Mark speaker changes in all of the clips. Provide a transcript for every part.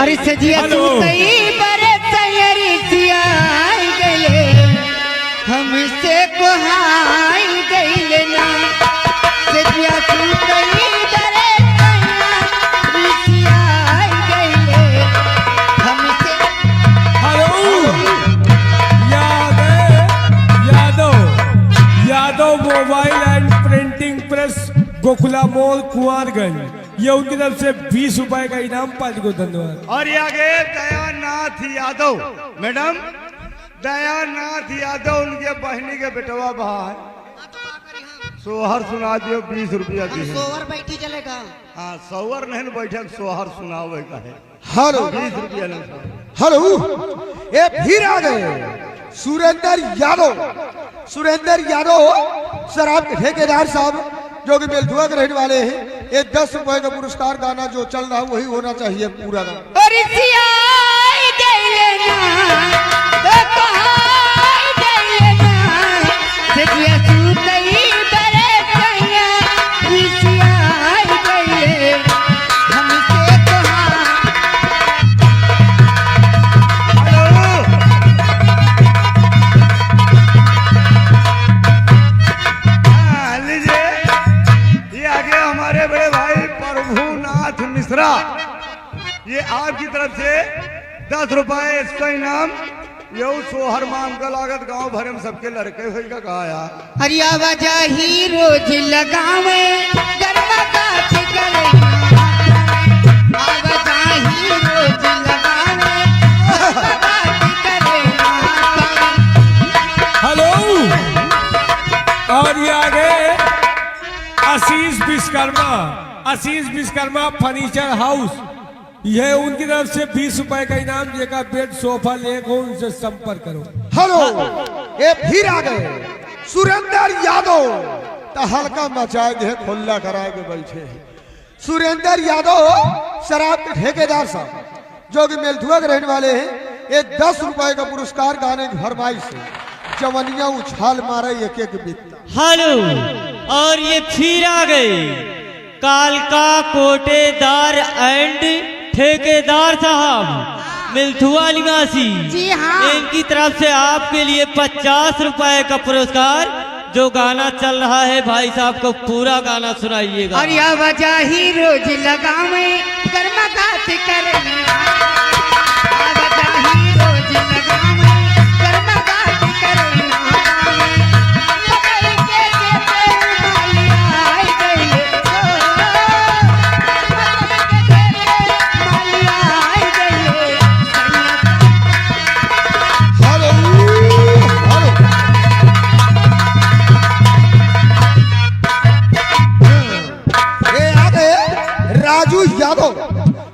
Speaker 1: अरे सजिया तू कई बरे तैयारी आई गए हमसे कोहाई गए ना सजिया तू कई बरे तैयारी आई गए हमसे।
Speaker 2: Hello Yadav mobile and printing press Gokula mall Kunwarganj, ये उनकी तरफ से 20 रुपए का इनाम पाने को धन्यवाद।
Speaker 3: और ये आगे दयानाथ यादव मैडम, दयानाथ यादव उनके बहनी के बेटवा भाई सोहर सुना दियो 20 रुपया दिए।
Speaker 1: सोहर बैठी चलेगा।
Speaker 3: हाँ सोहर नहीं बैठे सोहर सुनावे का है।
Speaker 4: हेलो
Speaker 3: 20 रुपया नहीं।
Speaker 4: हेलो ये फिर आ गए सुरेंद्र यादव शराब के ठेकेदार साहब जो कि बेलधुआ के रहने वाले हैं। ये 10 रुपए का पुरस्कार गाना जो चल रहा है वही होना चाहिए पूरा गाना।
Speaker 3: ये आपकी तरफ से 10 रुपए इसका इनाम। ये सोहर माम का लागत गांव भर में सबके लड़के हुई का कहा यार।
Speaker 1: हरिया वजह ही रोज लगावे गरमा काट करे आवाजा ही रोज लगावे काट करे।
Speaker 2: हेलो और ये आगे आशीष विश्वकर्मा फर्नीचर हाउस, यह उनकी तरफ से 20 रुपए का इनाम जेका बेड सोफा लेको उनसे संपर्क करो।
Speaker 4: हेलो ये फिर आ गए सुरेंद्र यादव तो हल्का मचाए दे खुल्ला कराए के बैठे हैं। सुरेंद्र यादव शराब के ठेकेदार साहब जो कि मेलधुआ के रहने वाले हैं। ये 10 रुपए का पुरस्कार गाने की फरमाइश से जवनिया उछाल मारे एक बीतता।
Speaker 5: हेलो और ये फिर आ गए कालका कोटेदार एंड ठेकेदार साहब मिलथुआ निवासी।
Speaker 1: जी हाँ।
Speaker 5: इनकी तरफ से आपके लिए 50 रुपए का पुरस्कार जो गाना चल रहा है भाई साहब को पूरा गाना सुनाइएगा।
Speaker 1: और यह वजह ही रोज लगावे गरमा काट करे आवाजा ही रोज लगावे गरमा काट करे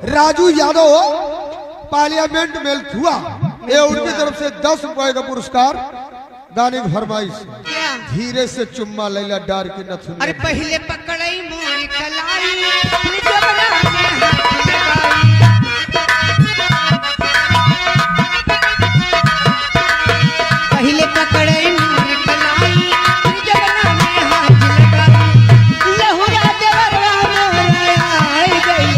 Speaker 4: राजू यादव पार्लियामेंट मेलधुआ, ये उनकी तरफ से 10 रुपए का पुरस्कार गाने की फरमाइश। धीरे से चुम्मा लैला डार के न सुन।
Speaker 1: अरे पहले पकड़ई मोर कलाई फिर जबरा में हाथ लगाई। पहले पकड़ई मोर कलाई फिर जबरा में हाथ लगाई। लहुरा देवरवा मोर आई गई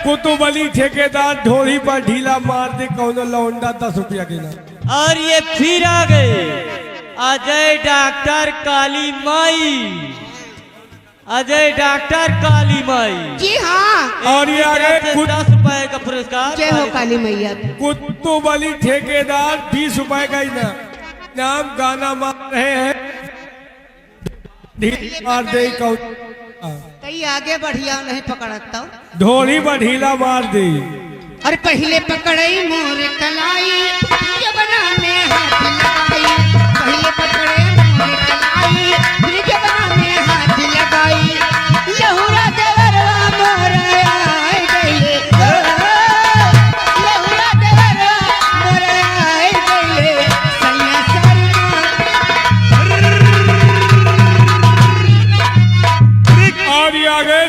Speaker 2: कुतुब अली ठेकेदार ढोली पर ढीला मार दे कौन लौंडा 10 रुपया के नाम।
Speaker 5: और ये फिर आ गए अजय डॉक्टर काली माई, अजय डॉक्टर काली माई।
Speaker 1: जी हाँ।
Speaker 2: और ये आ गए
Speaker 5: 10 रुपए का पुरस्कार।
Speaker 1: जय हो काली मैया।
Speaker 2: कुतुब अली ठेकेदार 20 रुपए का इनाम गाना मार रहे हैं ढीला मार दे कौन।
Speaker 1: कई आगे बढ़िया नहीं पकड़ता
Speaker 2: ढोली पर ढीला मार दे।
Speaker 1: अरे पहले पकड़ई मोर कलाई जबना में हाथ लगाई। पहले पकड़े मोर कलाई फिर जबना में हाथ लगाई। लहुरा देवरवा मोर आई गई। लहुरा देवरवा मोर आई गई। सैया
Speaker 2: और ये आगे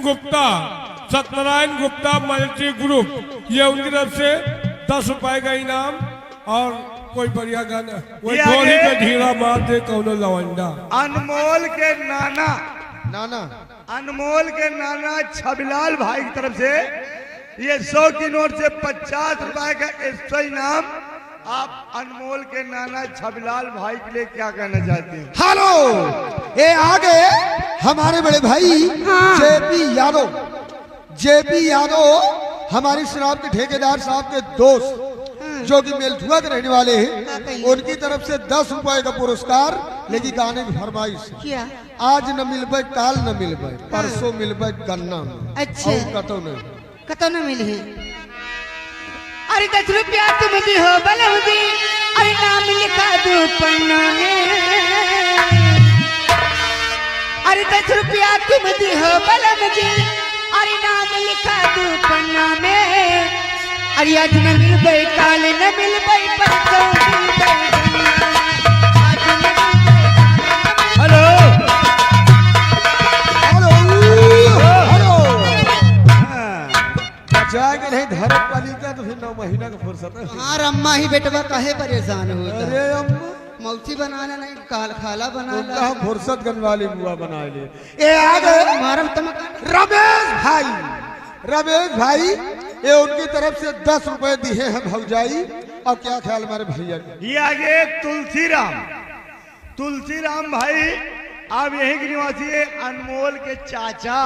Speaker 2: गुप्ता सत्यनारायण गुप्ता मल्टी ग्रुप, ये उनकी तरफ से 10 रुपए का इनाम और कोई बढ़िया गाना कोई
Speaker 3: ये
Speaker 2: गोली
Speaker 3: आगे-
Speaker 2: पे ढीला मार दे कौनो लवंडा।
Speaker 3: अनमोल के नाना
Speaker 4: नाना
Speaker 3: अनमोल के नाना छबिलाल भाई की तरफ से ये 100 की नोट से 50 रुपए का एक्स्ट्रा इनाम। आप अनमोल के नाना छबिलाल भाई के लिए क्या कहना चाहते हैं?
Speaker 4: हेलो, ये आगे हमारे बड़े भाई जेपी यादव हमारे शराब के ठेकेदार साहब के दोस्त जो कि मेलधुआ के रहने वाले हैं, उनकी तरफ से 10 रुपए का पुरस्कार लेकिन गाने की फरमाइश।
Speaker 1: क्या?
Speaker 4: आज न मिलबे काल न मिलबे परसों मिलबे गन्ना में।
Speaker 1: अच्छा।
Speaker 4: और कतो नहीं।
Speaker 1: कतो न मिली है। अरे 10 रुपया तुम दी हो बलवदी, अरे नाम लिखा दो पन्ना में। अरे 10 रुपया तुम दी हो बलवदी, अरे नाम लिखा दो पन्ना में। अरे आज न मिलबे काल न मिलबे परसों मिलबे गन्ना में। आज न मिलबे
Speaker 3: हेलो
Speaker 4: हेलो बचाएंगे नहीं धर्म पालिका तो फिर 9 महीना का फुर्सत है।
Speaker 1: हाँ रम्मा ही बेटवा काहे परेशान होता
Speaker 4: अरे अम्मा
Speaker 1: मौसी बनाना नहीं काल खाला
Speaker 4: उनका
Speaker 1: बनाना
Speaker 4: हम फुर्सत गन वाली बुआ बना लिए। ये आ गए
Speaker 1: मारम तम
Speaker 4: रमेश भाई ये उनकी तरफ से 10 रुपए दिए हैं भौजाई। और क्या ख्याल हमारे भैया का?
Speaker 3: ये आगे तुलसीराम भाई आप यहीं के निवासी है। अनमोल के चाचा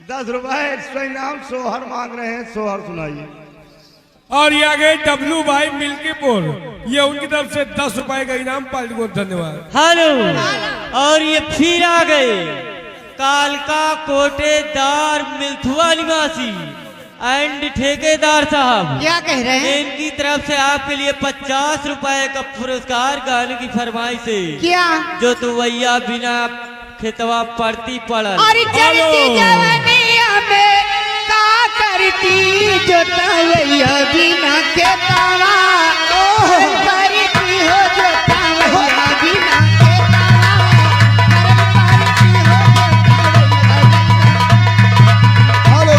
Speaker 3: 10 रुपए एक्स्ट्रा इनाम सोहर मांग रहे हैं। सोहर सुनाइए।
Speaker 2: और ये आगे डब्लू भाई मिल्कीपुर, ये उनकी तरफ से 10 रुपए का इनाम पार्टी को धन्यवाद।
Speaker 5: हेलो, और ये फिर आ गए कालका कोटेदार मिलथुआ निवासी एंड ठेकेदार साहब।
Speaker 1: क्या कह रहे हैं?
Speaker 5: इनकी तरफ से आपके लिए 50 रुपए का पुरस्कार गाने की फरमाइश से
Speaker 1: क्या?
Speaker 5: जो तुवैया बिना खेतवा पड़ती पड़ल।
Speaker 1: और चलती जवानिया में का करती जो तवैया बिना खेतावा करती हो जो तवैया बिना खेतावा करती हो जो तवैया।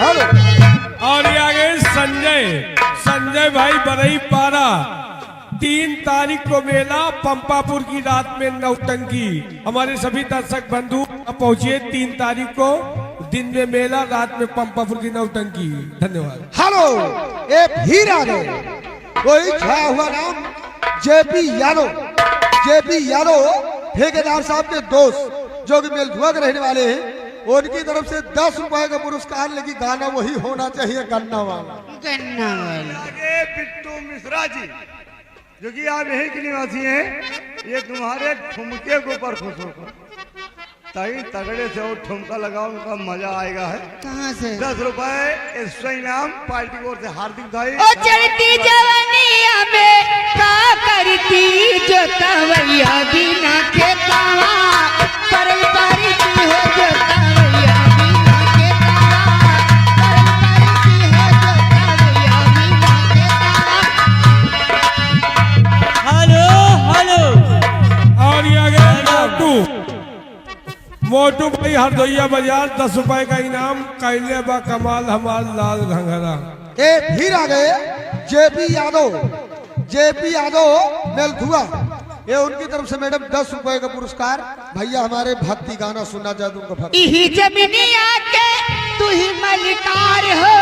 Speaker 4: हेलो
Speaker 2: और ये आगे संजय भाई बरई पारा 3 तारीख को मेला पंपापुर की रात में नौटंकी। हमारे सभी दर्शक बंधु पहुंचिए 3 तारीख को दिन में मेला रात में पंपापुर की नौटंकी। धन्यवाद।
Speaker 4: हेलो, ये फिर आ गए कोई छाया हुआ नाम जेपी यादव ठेकेदार साहब के दोस्त जो कि मेलधुआ के रहने वाले हैं। उनकी तरफ से 10 रुपए का पुरस्कार लेकिन गाना वही होना चाहिए गन्ना वाला।
Speaker 1: गन्ना वाला।
Speaker 3: आगे बिट्टू मिश्रा जी जो कि आप यहीं के निवासी हैं। ये तुम्हारे ठुमके के ऊपर खुश होकर तही तगड़े से वो ठुमका लगाओ, उनका मजा आएगा है।
Speaker 1: कहाँ से?
Speaker 3: 10 रुपए एक्स्ट्रा इनाम पार्टी की ओर से हार्दिक बधाई।
Speaker 1: ओ चढ़ती जवानिया में का करती जो तवैया बिना खेतावा परल करती हो जो तवैया बिना खेतावा परल करती हो जो तवैया बिना खेतावा।
Speaker 5: हेलो
Speaker 2: और ये आगे मोटू भाई हरदोइया बाजार 10 रुपए का इनाम कैले बा कमाल हमार लाल घंघरा।
Speaker 4: ये फिर आ गए जेपी यादव मेलधुआ। ये उनकी तरफ से मैडम 10 रुपए का पुरस्कार। भैया हमारे भक्ति गाना सुनना चाहते उनको भक्ति।
Speaker 1: इही जमीनिया के तू ही मलिकार हो,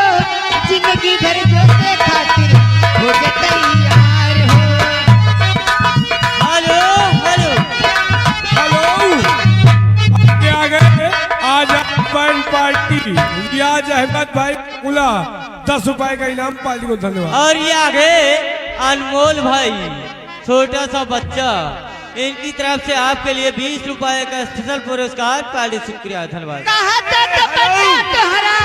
Speaker 1: जिंदगी भर जो से खातिर हो जा तैयार हो।
Speaker 5: हेलो
Speaker 2: आगे आ गए आज बैंड पार्टी रियाज अहमद भाई मुला 10 रुपए का इनाम पार्टी को धन्यवाद।
Speaker 5: और ये आगे अनमोल भाई छोटा सा बच्चा, इनकी तरफ से आपके लिए 20 रुपए का स्पेशल पुरस्कार पार्टी शुक्रिया धन्यवाद।
Speaker 1: कहा तो पता तोहरा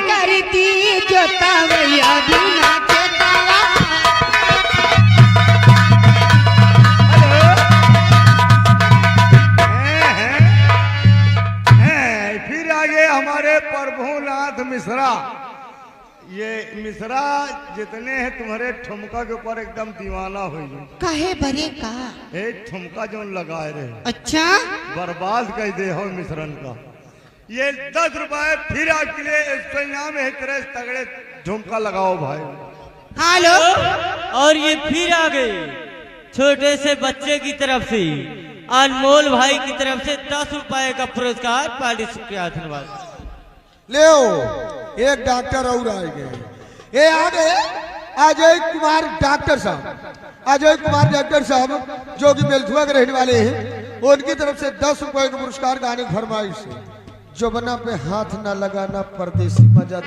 Speaker 1: करती जो तवैया बिना खेतावा।
Speaker 3: फिर आगे हमारे प्रभुनाथ मिश्रा। ये मिश्रा जितने हैं तुम्हारे ठुमका के ऊपर एकदम दीवाना हो गए।
Speaker 1: काहे भरे का?
Speaker 3: ए ठुमका जो लगाए रहे
Speaker 1: अच्छा
Speaker 3: बर्बाद कर दे हो मिश्रन का। ये 10 रुपए फिर आपके लिए एक्स्ट्रा इनाम है। तरह तगड़े झुमका लगाओ भाई।
Speaker 1: हेलो
Speaker 5: और ये फिर आ गए छोटे से बच्चे की तरफ से अनमोल भाई की तरफ से 10 रुपए का पुरस्कार। पार्टी शुक्रिया धन्यवाद।
Speaker 4: ले एक डॉक्टर और आए गए। ये आ गए अजय कुमार डॉक्टर साहब। अजय कुमार डॉक्टर साहब जो कि बेलथुआ के रहने वाले हैं, उनकी तरफ से 10 रुपए का पुरस्कार गाने की फरमाइश है। जो बना पे हाथ ना लगाना परदेसी मजा।